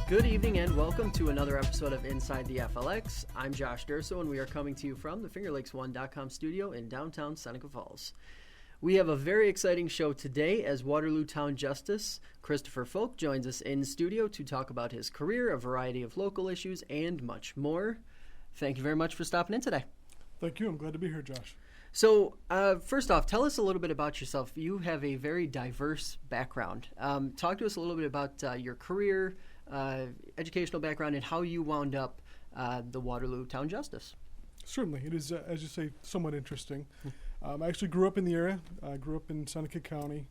Good evening and welcome to another episode of Inside the FLX. I'm Josh Durso and we are coming to you from the FingerLakes1.com studio in downtown Seneca Falls. We have a very exciting show today as Waterloo Town Justice Christopher Folk joins us in studio to talk about his career, a variety of local issues, and much more. Thank you very much for stopping in today. Thank you. I'm glad to be here, Josh. So, first off, tell us a little bit about yourself. You have a very diverse background. Talk to us a little bit about your career, educational background, and how you wound up the Waterloo Town Justice. Certainly. It is, as you say, somewhat interesting. I actually grew up in the area. I grew up in Seneca County.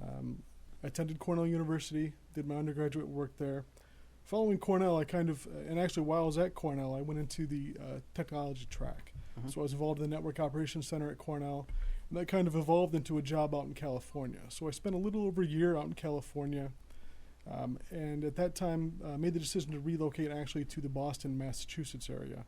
I attended Cornell University, did my undergraduate work there. Following Cornell, and actually while I was at Cornell, I went into the technology track. So I was involved in the Network Operations Center at Cornell, and that kind of evolved into a job out in California. So I spent a little over a year out in California, and at that time made the decision to relocate actually to the Boston, Massachusetts area.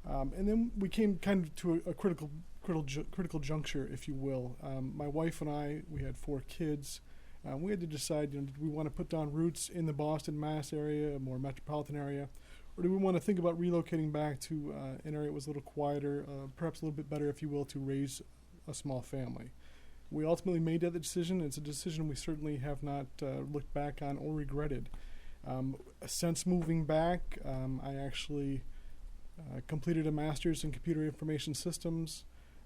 And then we came kind of to a critical juncture, if you will. My wife and I, we had 4 kids. We had to decide, did we want to put down roots in the Boston, Mass area, a more metropolitan area, or do we want to think about relocating back to an area that was a little quieter, perhaps a little bit better, if you will, to raise a small family? We ultimately made that decision. It's a decision we certainly have not looked back on or regretted. Since moving back, I actually completed a master's in computer information systems.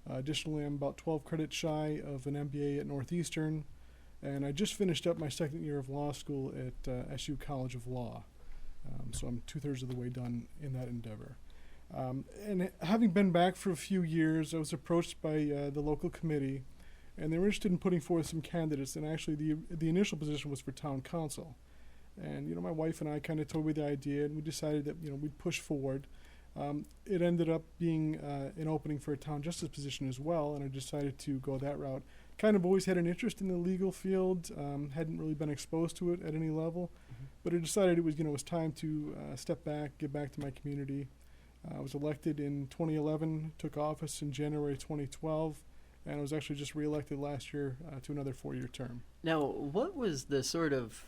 Additionally, I'm about 12 credits shy of an MBA at Northeastern, and I just finished up my second year of law school at SU College of Law. So I'm 2/3 of the way done in that endeavor. And having been back for a few years, I was approached by the local committee, and they were interested in putting forth some candidates, and actually the initial position was for town council. And, my wife and I kind of toyed with the idea, and we decided that, we'd push forward. It ended up being an opening for a town justice position as well, and I decided to go that route. Kind of always had an interest in the legal field, hadn't really been exposed to it at any level, but I decided it was time to step back, give back to my community. I was elected in 2011, took office in January 2012, and I was actually just reelected last year to another 4-year term. Now, what was the sort of,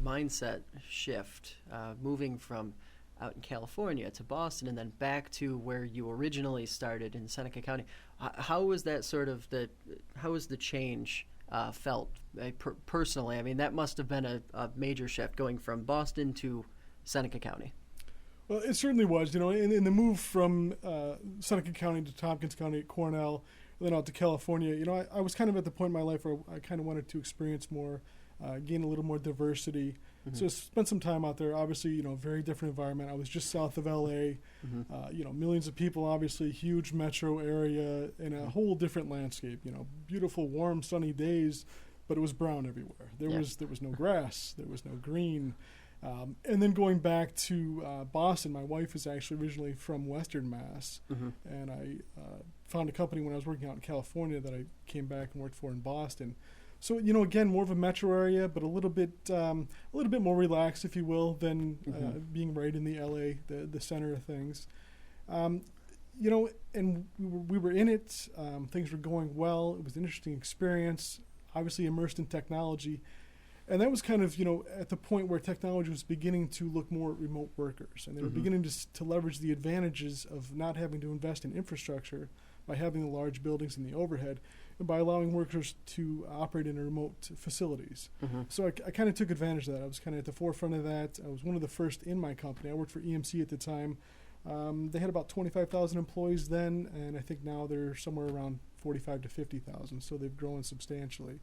mindset shift moving from out in California to Boston and then back to where you originally started in Seneca County? How was that how was the change felt personally? I mean, that must have been a major shift going from Boston to Seneca County. Well, it certainly was. In the move from Seneca County to Tompkins County at Cornell, and then out to California, I was kind of at the point in my life where I kind of wanted to experience more, gain a little more diversity. So I spent some time out there. Obviously, very different environment. I was just south of L.A., millions of people, obviously, huge metro area, and a whole different landscape. Beautiful, warm, sunny days, but it was brown everywhere. There was no grass. There was no green. And then going back to Boston, my wife is actually originally from Western Mass, and I found a company when I was working out in California that I came back and worked for in Boston. So, again, more of a metro area, but a little bit more relaxed, if you will, than being right in the LA, the center of things. And we were in it. Things were going well. It was an interesting experience, obviously immersed in technology. And that was kind of, at the point where technology was beginning to look more at remote workers. And they were beginning to leverage the advantages of not having to invest in infrastructure by having the large buildings and the overhead, and by allowing workers to operate in remote facilities. So I kind of took advantage of that. I was kind of at the forefront of that. I was one of the first in my company. I worked for EMC at the time. They had about 25,000 employees then, and I think now they're somewhere around 45 to 50,000, so they've grown substantially.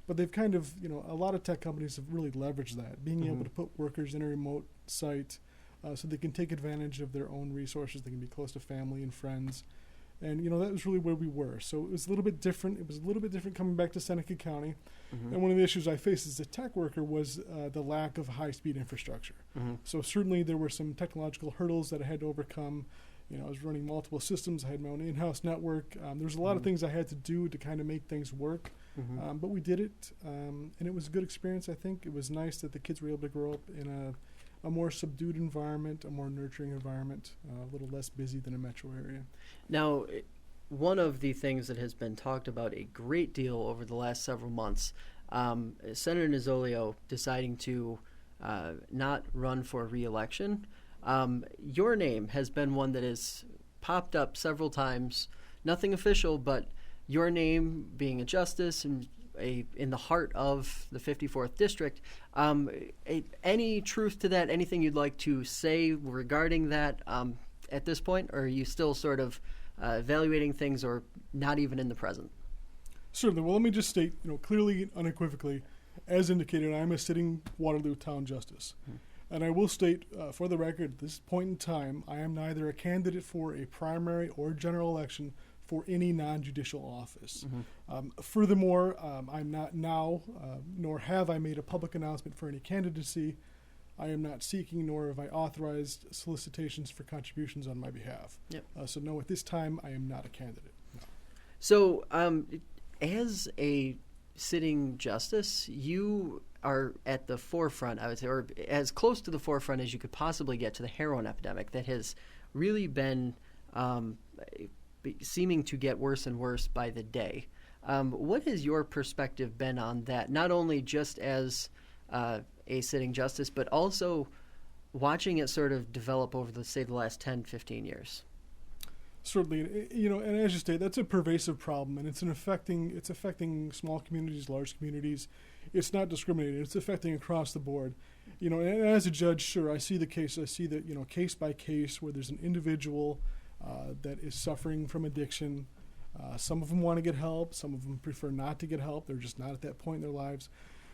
But they've kind of, a lot of tech companies have really leveraged that, being able to put workers in a remote site so they can take advantage of their own resources. They can be close to family and friends. And, that was really where we were. So it was a little bit different. It was a little bit different coming back to Seneca County. And one of the issues I faced as a tech worker was the lack of high-speed infrastructure. So certainly there were some technological hurdles that I had to overcome. I was running multiple systems. I had my own in-house network. There was a lot of things I had to do to kind of make things work. But we did it, and it was a good experience, I think. It was nice that the kids were able to grow up in a more subdued environment, a more nurturing environment, a little less busy than a metro area. Now, one of the things that has been talked about a great deal over the last several months, Senator Nozzolio deciding to not run for re-election. Your name has been one that has popped up several times. Nothing official, but your name being a justice and in the heart of the 54th District. Any truth to that? Anything you'd like to say regarding that at this point? Or are you still sort of evaluating things or not even in the present? Certainly. Well, let me just state, clearly, unequivocally, as indicated, I'm a sitting Waterloo Town Justice. And I will state, for the record, at this point in time, I am neither a candidate for a primary or general election for any non-judicial office. Furthermore, I'm not now, nor have I made a public announcement for any candidacy. I am not seeking, nor have I authorized solicitations for contributions on my behalf. Yep. So no, at this time, I am not a candidate. No. So as a sitting justice, you are at the forefront, I would say, or as close to the forefront as you could possibly get to the heroin epidemic that has really been seeming to get worse and worse by the day. What has your perspective been on that, not only just as a sitting justice, but also watching it sort of develop over, the last 10, 15 years? Certainly, and as you state, that's a pervasive problem, and it's affecting small communities, large communities. It's not discriminating; it's affecting across the board. And as a judge, sure, I see the case. I see that case by case where there's an individual that is suffering from addiction. Some of them want to get help. Some of them prefer not to get help. They're just not at that point in their lives.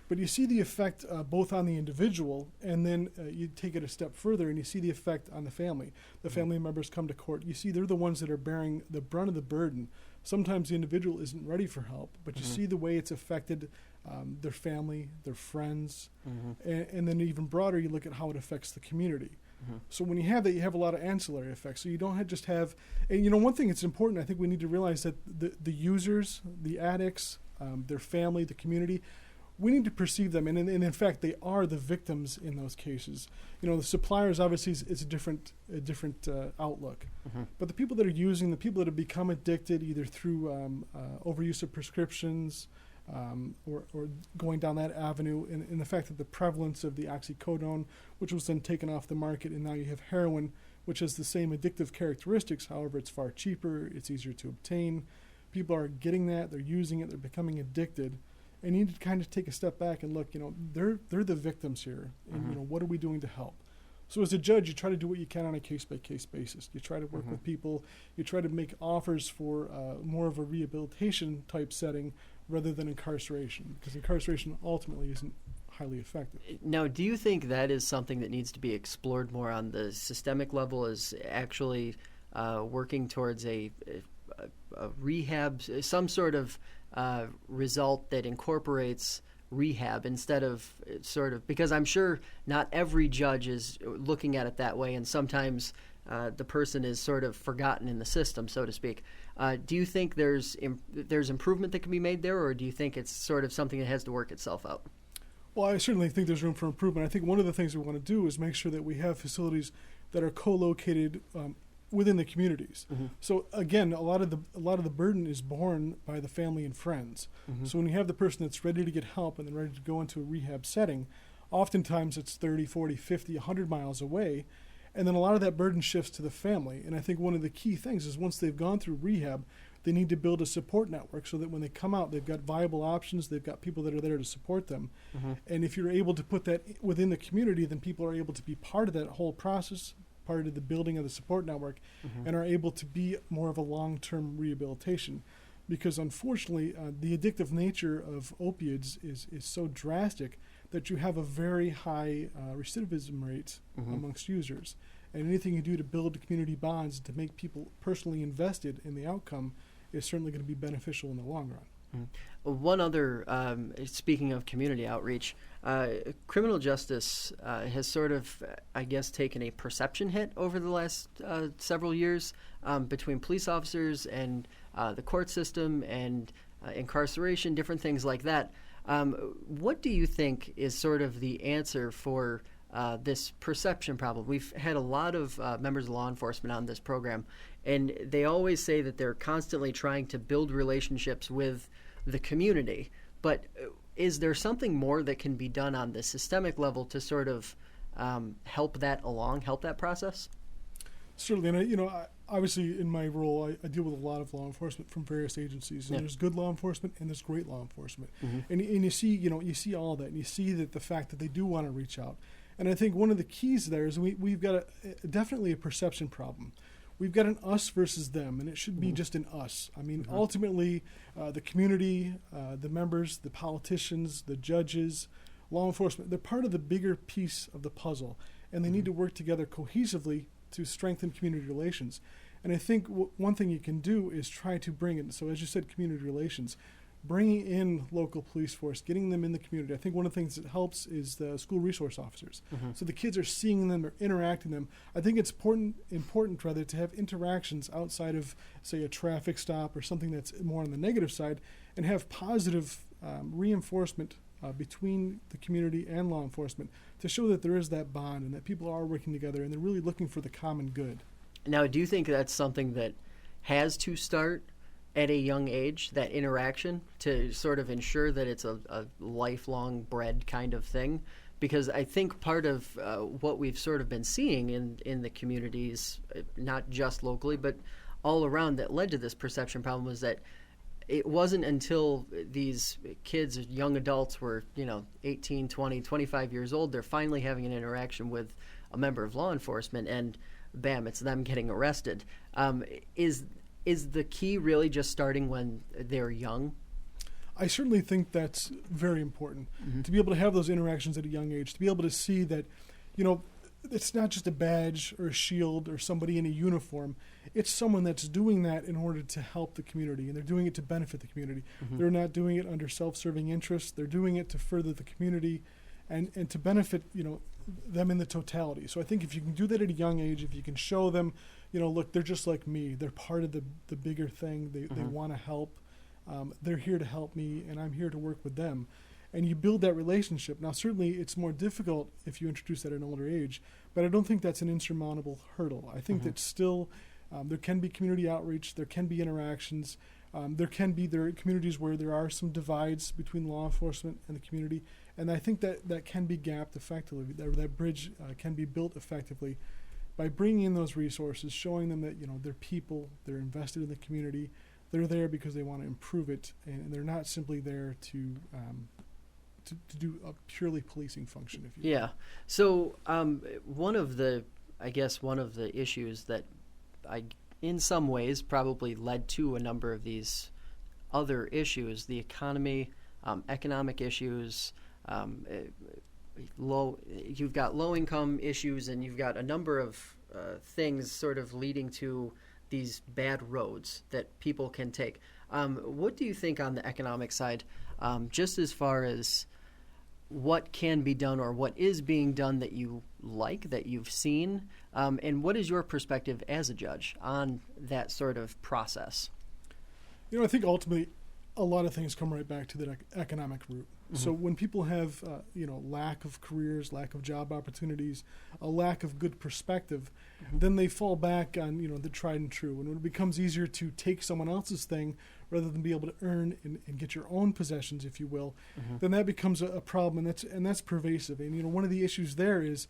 But you see the effect both on the individual, and then you take it a step further and you see the effect on the family. The family members come to court. You see they're the ones that are bearing the brunt of the burden. Sometimes the individual isn't ready for help, but you see the way it's affected their family, their friends, and then even broader, you look at how it affects the community. So when you have that, you have a lot of ancillary effects. So you don't just have, and one thing that's important, I think we need to realize that the users, the addicts, their family, the community, we need to perceive them, and in fact, they are the victims in those cases. The suppliers obviously is a different outlook, but the people that are using, the people that have become addicted either through overuse of prescriptions or going down that avenue, and the fact that the prevalence of the oxycodone, which was then taken off the market, and now you have heroin, which has the same addictive characteristics. However, it's far cheaper, it's easier to obtain. People are getting that, they're using it, they're becoming addicted. And you need to kind of take a step back and look, they're the victims here. And, what are we doing to help? So as a judge, you try to do what you can on a case-by-case basis. You try to work with people. You try to make offers for more of a rehabilitation type setting rather than incarceration, because incarceration ultimately isn't highly effective. Now, do you think that is something that needs to be explored more on the systemic level, is actually working towards a rehab, some sort of result that incorporates rehab instead of because I'm sure not every judge is looking at it that way, and sometimes the person is sort of forgotten in the system, so to speak. Do you think there's improvement that can be made there, or do you think it's sort of something that has to work itself out? Well, I certainly think there's room for improvement. I think one of the things we want to do is make sure that we have facilities that are co-located within the communities. So again, a lot of the burden is borne by the family and friends. So when you have the person that's ready to get help and then ready to go into a rehab setting, oftentimes it's 30, 40, 50, 100 miles away, and then a lot of that burden shifts to the family. And I think one of the key things is once they've gone through rehab, they need to build a support network so that when they come out, they've got viable options, they've got people that are there to support them. And if you're able to put that within the community, then people are able to be part of that whole process, part of the building of the support network, and are able to be more of a long-term rehabilitation. Because unfortunately, the addictive nature of opioids is so drastic that you have a very high recidivism rate amongst users. And anything you do to build community bonds, to make people personally invested in the outcome, is certainly going to be beneficial in the long run. One other, speaking of community outreach, criminal justice has sort of, I guess, taken a perception hit over the last several years between police officers and the court system and incarceration, different things like that. What do you think is sort of the answer for this perception problem? We've had a lot of members of law enforcement on this program, and they always say that they're constantly trying to build relationships with the community. But is there something more that can be done on the systemic level to sort of help that process? Certainly, and obviously in my role, I deal with a lot of law enforcement from various agencies. And there's good law enforcement and there's great law enforcement, and you see all that, and you see that the fact that they do want to reach out. And I think one of the keys there is we've got definitely a perception problem. We've got an us versus them, and it should be just an us. I mean, ultimately, the community, the members, the politicians, the judges, law enforcement, they're part of the bigger piece of the puzzle, and they need to work together cohesively to strengthen community relations. And I think one thing you can do is try to bring in, so as you said, community relations, bringing in local police force, getting them in the community. I think one of the things that helps is the school resource officers. So the kids are seeing them or interacting them. I think it's important rather to have interactions outside of, say, a traffic stop or something that's more on the negative side, and have positive reinforcement between the community and law enforcement to show that there is that bond and that people are working together and they're really looking for the common good. Now, do you think that's something that has to start at a young age, that interaction, to sort of ensure that it's a lifelong bred kind of thing? Because I think part of what we've sort of been seeing in the communities, not just locally, but all around, that led to this perception problem was that it wasn't until these kids, young adults, were 18, 20, 25 years old, they're finally having an interaction with a member of law enforcement, and bam, it's them getting arrested. Is the key really just starting when they're young? I certainly think that's very important, to be able to have those interactions at a young age, to be able to see that, it's not just a badge or a shield or somebody in a uniform. It's someone that's doing that in order to help the community, and they're doing it to benefit the community. They're not doing it under self-serving interests. They're doing it to further the community and to benefit, them in the totality. So I think if you can do that at a young age, if you can show them, look, they're just like me. They're part of the bigger thing. They want to help. They're here to help me, and I'm here to work with them. And you build that relationship. Now, certainly it's more difficult if you introduce that at an older age, but I don't think that's an insurmountable hurdle. I think that still there can be community outreach, there can be interactions, there are communities where there are some divides between law enforcement and the community, and I think that can be gapped effectively. That bridge can be built effectively by bringing in those resources, showing them that they're people, they're invested in the community, they're there because they want to improve it, and they're not simply there to do a purely policing function, if you will. Yeah. So one of the issues that in some ways probably led to a number of these other issues, the economy, economic issues, you've got low income issues, and you've got a number of things sort of leading to these bad roads that people can take. What do you think on the economic side, just as far as what can be done or what is being done that you like, that you've seen, and what is your perspective as a judge on that sort of process? I think ultimately a lot of things come right back to the economic root. So when people have, lack of careers, lack of job opportunities, a lack of good perspective, then they fall back on, the tried and true. And when it becomes easier to take someone else's thing rather than be able to earn and get your own possessions, if you will, then that becomes a problem, and that's pervasive. And, one of the issues there is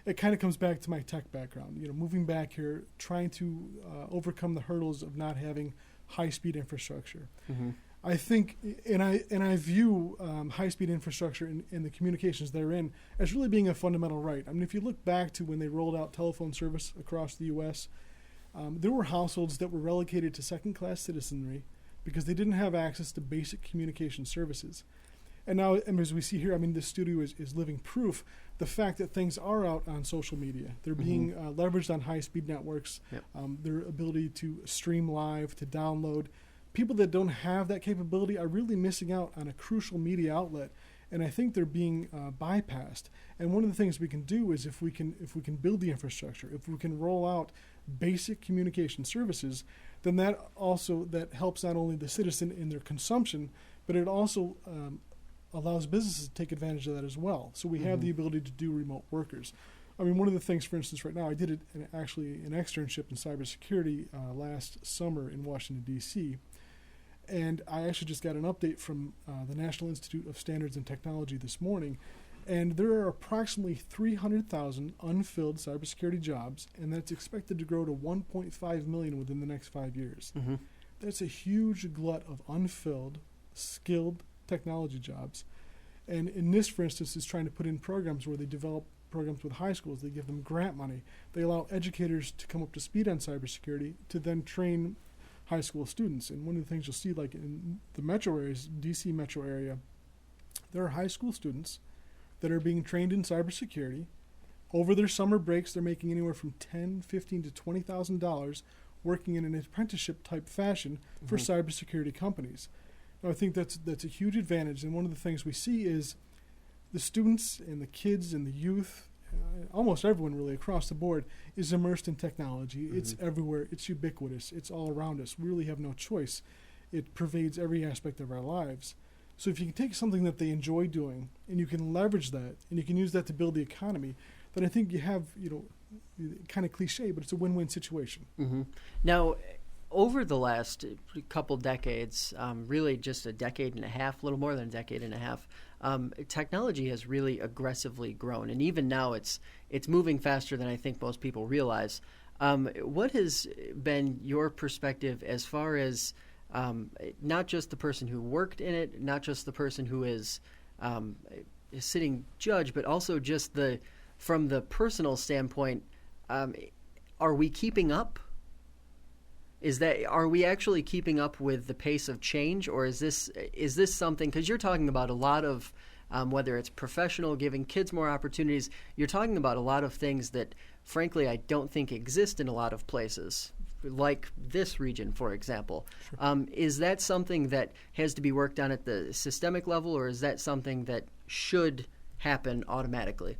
it kind of comes back to my tech background. Moving back here, trying to overcome the hurdles of not having high-speed infrastructure. I think, and I view high-speed infrastructure and the communications therein as really being a fundamental right. I mean, if you look back to when they rolled out telephone service across the U.S., there were households that were relegated to second-class citizenry because they didn't have access to basic communication services. And now, as we see here, I mean, this studio is living proof, the fact that things are out on social media. They're being leveraged on high-speed networks, their ability to stream live, to download. People that don't have that capability are really missing out on a crucial media outlet, and I think they're being bypassed. And one of the things we can do is if we can build the infrastructure, if we can roll out basic communication services, then that helps not only the citizen in their consumption, but it also allows businesses to take advantage of that as well. So we have the ability to do remote workers. I mean, one of the things, for instance, right now, I did an externship in cybersecurity last summer in Washington, D.C., And I actually just got an update from the National Institute of Standards and Technology this morning, and there are approximately 300,000 unfilled cybersecurity jobs, and that's expected to grow to 1.5 million within the next 5 years. Mm-hmm. That's a huge glut of unfilled, skilled technology jobs. And NIST, for instance, is trying to put in programs where they develop programs with high schools. They give them grant money. They allow educators to come up to speed on cybersecurity to then train high school students. And one of the things you'll see, like in the metro areas, D.C. metro area, there are high school students that are being trained in cybersecurity. Over their summer breaks, they're making anywhere from $10,000, $15,000 to $20,000 working in an apprenticeship type fashion for cybersecurity companies. Now, I think that's a huge advantage, and one of the things we see is the students and the kids and the youth, almost everyone really across the board, is immersed in technology. It's everywhere. It's ubiquitous. It's all around us. We really have no choice. It pervades every aspect of our lives. So if you can take something that they enjoy doing and you can leverage that and you can use that to build the economy, then I think you have, kind of cliche, but it's a win-win situation. Mm-hmm. Now, over the last couple decades, really just a decade and a half, a little more than a decade and a half, technology has really aggressively grown. And even now it's moving faster than I think most people realize. What has been your perspective as far as not just the person who worked in it, not just the person who is sitting judge, but also just from the personal standpoint, are we keeping up? Are we actually keeping up with the pace of change, or is this something, because you're talking about a lot of whether it's professional, giving kids more opportunities, you're talking about a lot of things that frankly I don't think exist in a lot of places, like this region, for example. Sure. Is that something that has to be worked on at the systemic level, or is that something that should happen automatically?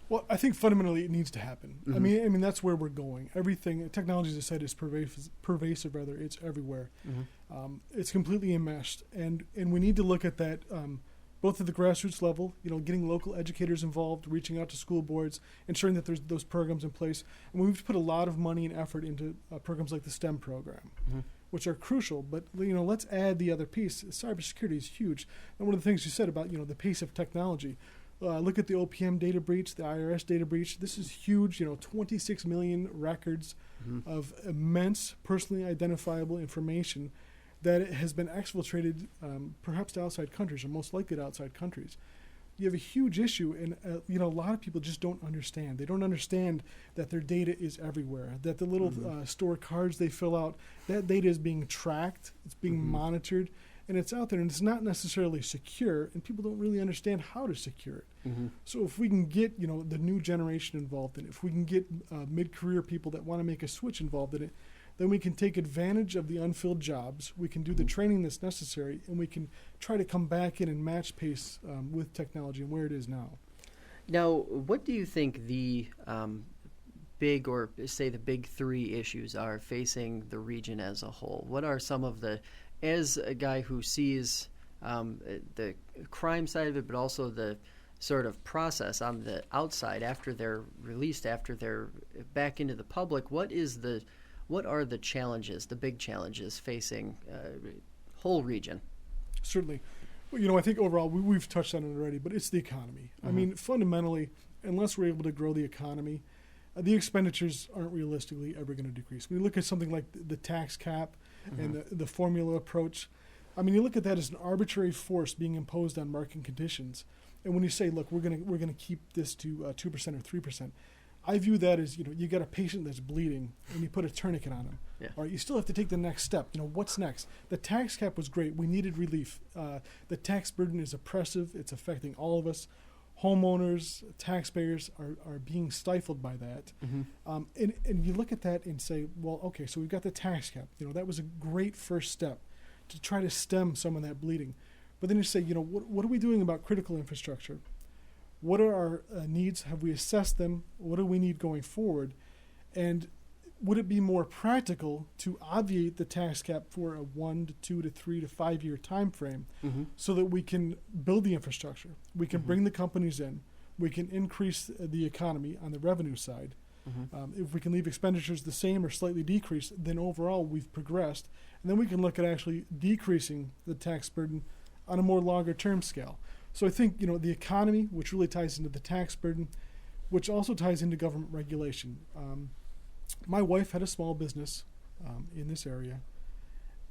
Well, I think fundamentally it needs to happen. I mean that's where we're going. Everything, technology, as I said, is pervasive. Rather, it's everywhere. It's completely enmeshed, and we need to look at that both at the grassroots level. Getting local educators involved, reaching out to school boards, ensuring that there's those programs in place. And we've put a lot of money and effort into programs like the STEM program, which are crucial. But let's add the other piece. Cybersecurity is huge, and one of the things you said about the pace of technology. Look at the OPM data breach, the IRS data breach. This is huge, 26 million records of immense personally identifiable information that has been exfiltrated perhaps to outside countries, or most likely to outside countries. You have a huge issue, and a lot of people just don't understand. They don't understand that their data is everywhere, that the little store cards they fill out, that data is being tracked, it's being monitored, and it's out there, and it's not necessarily secure, and people don't really understand how to secure it. So if we can get the new generation involved in it, if we can get mid-career people that want to make a switch involved in it, then we can take advantage of the unfilled jobs, we can do the training that's necessary, and we can try to come back in and match pace with technology and where it is now. Now, what do you think the big, or say the big three issues are facing the region as a whole? What are some of as a guy who sees the crime side of it, but also the sort of process on the outside after they're released, after they're back into the public, what are the challenges, the big challenges facing whole region? Certainly. Well, I think overall we've touched on it already, but it's the economy. I mean, fundamentally, unless we're able to grow the economy, the expenditures aren't realistically ever going to decrease. When you look at something like the tax cap and the formula approach, I mean, you look at that as an arbitrary force being imposed on market conditions. And when you say, look, we're going to keep this to 2% or 3%, I view that as, you got a patient that's bleeding and you put a tourniquet on him. Yeah. All right, you still have to take the next step. What's next? The tax cap was great. We needed relief. The tax burden is oppressive. It's affecting all of us. Homeowners, taxpayers are being stifled by that. And you look at that and say, well, okay, so we've got the tax cap. That was a great first step to try to stem some of that bleeding. But then you say, what are we doing about critical infrastructure? What are our needs? Have we assessed them? What do we need going forward? And would it be more practical to obviate the tax cap for a 1 to 2 to 3 to 5 year time frame so that we can build the infrastructure, we can bring the companies in, we can increase the economy on the revenue side, If we can leave expenditures the same or slightly decrease, then overall we've progressed. And then we can look at actually decreasing the tax burden on a more longer term scale. So I think, the economy, which really ties into the tax burden, which also ties into government regulation. My wife had a small business in this area,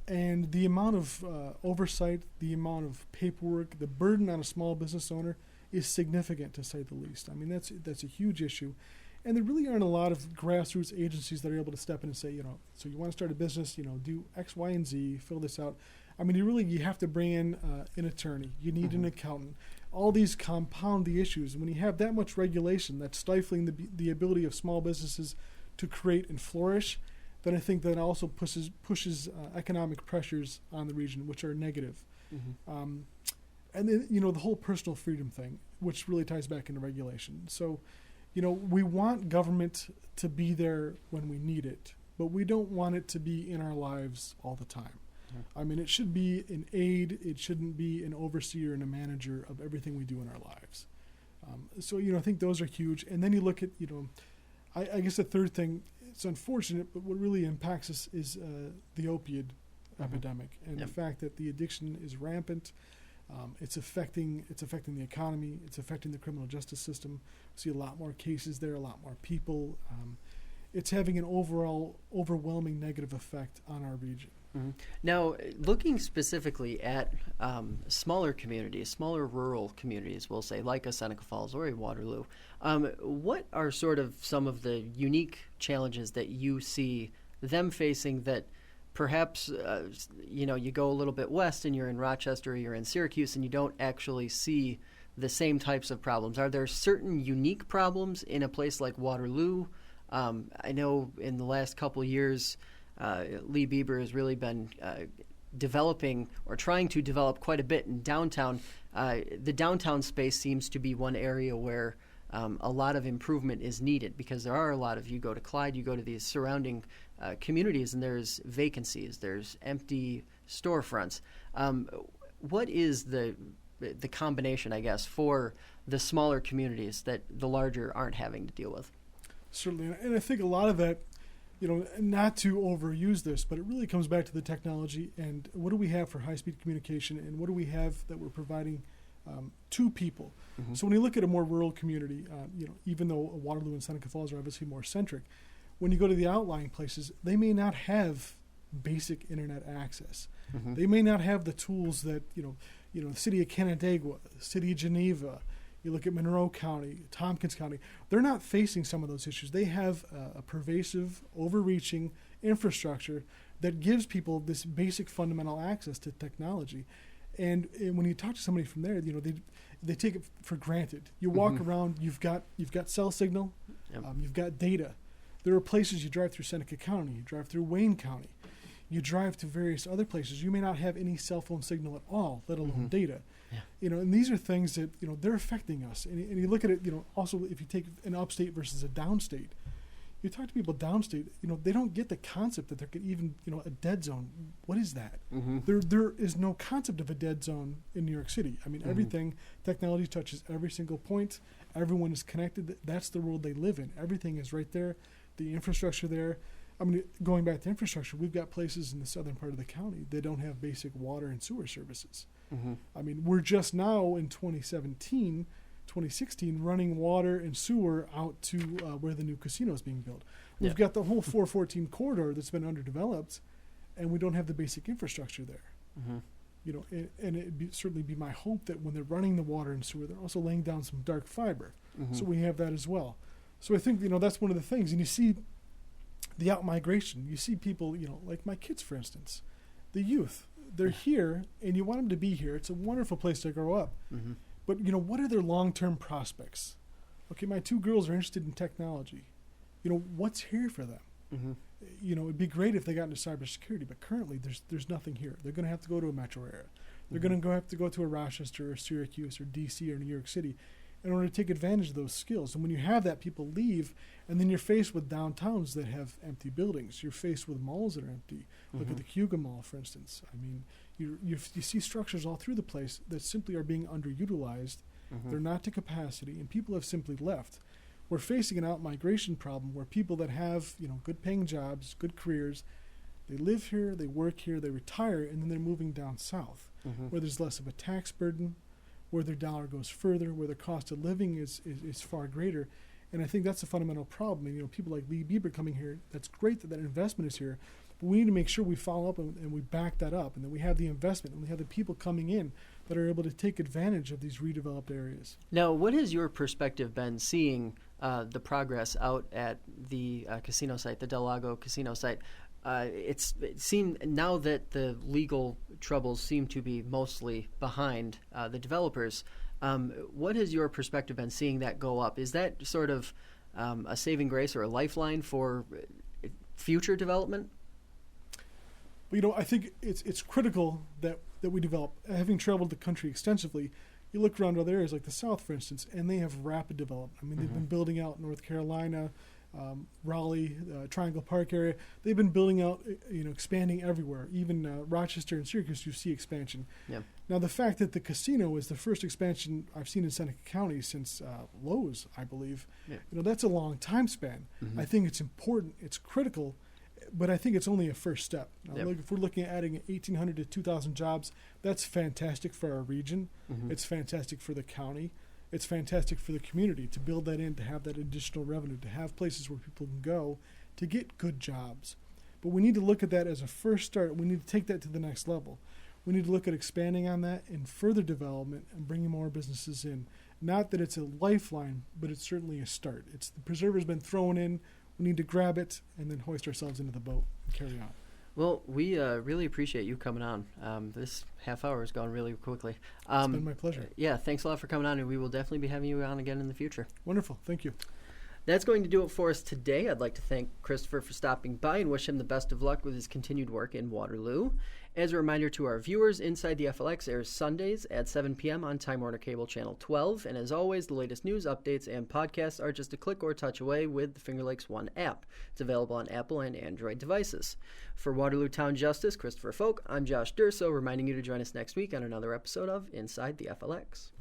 and the amount of oversight, the amount of paperwork, the burden on a small business owner is significant, to say the least. I mean, that's a huge issue. And there really aren't a lot of grassroots agencies that are able to step in and say, so you want to start a business, do X, Y, and Z, fill this out. I mean, you have to bring in an attorney. You need an accountant. All these compound the issues. And when you have that much regulation that's stifling the ability of small businesses to create and flourish, then I think that also pushes economic pressures on the region, which are negative. And then, the whole personal freedom thing, which really ties back into regulation. So, we want government to be there when we need it, but we don't want it to be in our lives all the time. I mean, it should be an aid. It shouldn't be an overseer and a manager of everything we do in our lives. So, I think those are huge. And then you look at, I guess the third thing, it's unfortunate, but what really impacts us is the opioid epidemic and the fact that the addiction is rampant. It's affecting the economy. It's affecting the criminal justice system. We see a lot more cases there, a lot more people. It's having an overall overwhelming negative effect on our region. Now, looking specifically at smaller communities, smaller rural communities, we'll say, like a Seneca Falls or a Waterloo, what are sort of some of the unique challenges that you see them facing that perhaps, you go a little bit west and you're in Rochester or you're in Syracuse and you don't actually see the same types of problems? Are there certain unique problems in a place like Waterloo? I know in the last couple of years, Lee Bieber has really been developing or trying to develop quite a bit in downtown. The downtown space seems to be one area where a lot of improvement is needed because there are a lot of, you go to Clyde, you go to these surrounding communities and there's vacancies, there's empty storefronts. What is the combination, I guess, for the smaller communities that the larger aren't having to deal with? Certainly, and I think a lot of that, not to overuse this, but it really comes back to the technology and what do we have for high-speed communication and what do we have that we're providing to people. So when you look at a more rural community, even though Waterloo and Seneca Falls are obviously more centric, when you go to the outlying places, they may not have basic internet access. They may not have the tools that, the city of Canandaigua, the city of Geneva, you look at Monroe County, Tompkins County, they're not facing some of those issues. They have a pervasive, overreaching infrastructure that gives people this basic fundamental access to technology. And when you talk to somebody from there, they take it for granted. You walk around, you've got cell signal, you've got data. There are places you drive through Seneca County, you drive through Wayne County, you drive to various other places. You may not have any cell phone signal at all, let alone data. And these are things that, they're affecting us. And you look at it, also if you take an upstate versus a downstate, you talk to people downstate, they don't get the concept that there could even, a dead zone. What is that? There is no concept of a dead zone in New York City. I mean, everything, technology touches every single point. Everyone is connected. That's the world they live in. Everything is right there. The infrastructure there. I mean, going back to infrastructure, we've got places in the southern part of the county that don't have basic water and sewer services. I mean, we're just now in 2016 running water and sewer out to where the new casino is being built. We've got the whole 414 corridor that's been underdeveloped, and we don't have the basic infrastructure there. And it'd certainly be my hope that when they're running the water and sewer, they're also laying down some dark fiber. So we have that as well. So I think, that's one of the things. And you see the out-migration. You see people, like my kids, for instance, the youth. They're here, and you want them to be here. It's a wonderful place to grow up. But, what are their long-term prospects? Okay, my two girls are interested in technology. What's here for them? It'd be great if they got into cybersecurity, but currently there's nothing here. They're going to have to go to a metro area. They're going to have to go to a Rochester or Syracuse or D.C. or New York City in order to take advantage of those skills. And when you have that, people leave, and then you're faced with downtowns that have empty buildings. You're faced with malls that are empty. Look at the Cuga Mall, for instance. I mean, you see structures all through the place that simply are being underutilized. They're not to capacity, and people have simply left. we're facing an out-migration problem where people that have, good-paying jobs, good careers, they live here, they work here, they retire, and then they're moving down south, where there's less of a tax burden, where their dollar goes further, where the cost of living is far greater. And I think that's a fundamental problem. And, people like Lee Bieber coming here, that's great that investment is here, but we need to make sure we follow up and we back that up, and that we have the investment and we have the people coming in that are able to take advantage of these redeveloped areas. Now, what has your perspective been seeing the progress out at the casino site, the Del Lago Casino site? It seemed now that the legal troubles seem to be mostly behind the developers. What has your perspective been seeing that go up? Is that sort of a saving grace or a lifeline for future development? Well, I think it's critical that we develop. Having traveled the country extensively, you look around other areas like the South, for instance, and they have rapid development. I mean, they've been building out North Carolina, Raleigh, Triangle Park area. They've been building out, expanding everywhere. Even Rochester and Syracuse, you see expansion. Yeah. Now, the fact that the casino is the first expansion I've seen in Seneca County since Lowe's, I believe, that's a long time span. I think it's important, it's critical, but I think it's only a first step. Now, if we're looking at adding 1,800 to 2,000 jobs, that's fantastic for our region. It's fantastic for the county. It's fantastic for the community to build that in, to have that additional revenue, to have places where people can go to get good jobs. But we need to look at that as a first start. We need to take that to the next level. We need to look at expanding on that and further development and bringing more businesses in. Not that it's a lifeline, but it's certainly a start. It's the preserver's been thrown in. We need to grab it and then hoist ourselves into the boat and carry on. Well, we really appreciate you coming on. This half hour has gone really quickly. It's been my pleasure. Yeah, thanks a lot for coming on, and we will definitely be having you on again in the future. Wonderful. Thank you. That's going to do it for us today. I'd like to thank Christopher for stopping by and wish him the best of luck with his continued work in Waterloo. As a reminder to our viewers, Inside the FLX airs Sundays at 7 p.m. on Time Warner Cable Channel 12. And as always, the latest news, updates, and podcasts are just a click or touch away with the Finger Lakes One app. It's available on Apple and Android devices. For Waterloo Town Justice Christopher Folk, I'm Josh Durso, reminding you to join us next week on another episode of Inside the FLX.